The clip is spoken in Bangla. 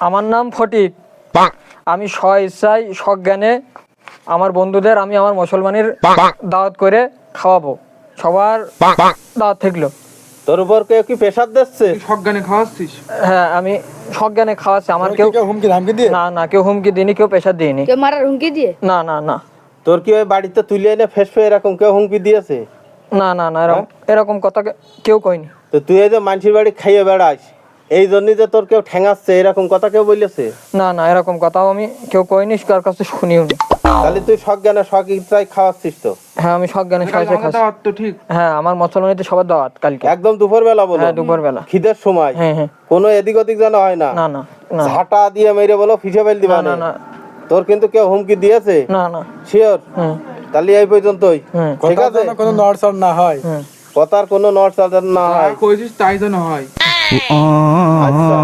আমার নাম ফটিক। আমি স্ব ইচ্ছায় সজ্ঞানে আমার বন্ধুদের আমি আমার মুসলমানের দাওয়াত করে খাওয়াবো। সবার দাওয়াত থাকলো। তোর উপর কেউ কি প্রেসার দিচ্ছে? সজ্ঞানে খাওয়াচ্ছিস? হ্যাঁ, আমি সজ্ঞানে খাওয়াচ্ছি। আমার কেউ হুমকি ধামকি দিয়ে? না না, কেউ হুমকি দিইনি, কেউ প্রেশার দিইনি। কেউ মারার হুমকি দিয়ে? না না না তোর কি ওই বাড়িতে তুলে এনে ফেসফে এরকম কেউ হুমকি দিয়েছে? না না না, এরকম কথা কেউ কইনি। তো তুই এই যে মানুষের বাড়ি খাইয়ে বেড়াস, এই জন্যই যে তোর কেউ ঠেঙাচ্ছে এরকম কথা কেউ বলেছে? না না, এরকম কথাও আমি কেউ কইনি, কার কাছে শুনিও নি। তাহলে তুই সজ্ঞানে সকিচ্ছায় খাওয়াচ্ছিস তো? হ্যাঁ, আমি সজ্ঞানে খাওয়াচ্ছি। দাওয়াত তো ঠিক। হ্যাঁ, আমার মুসলমানিতে সবার দাওয়াত কালকে। একদম দুপুর বেলা বলো? হ্যাঁ, দুপুর বেলা। খিদের সময়? হ্যাঁ হ্যাঁ। কোনো এদিক ওদিক যেন হয় না? না না না ঝাঁটা দিয়ে মেরে বলো ফিসে ফেল দিবা না না? না তোর কিন্তু কেউ হুমকি দিয়েছে? না না। শিওর? হুম তাহলে এই পর্যন্তই, হুম ঠিক আছে? কোনো নড়চড় না হয়। হুম। কথার কোনো নড়চড় না হয়। কইছিস তাই যেন হয়। আচ্ছা।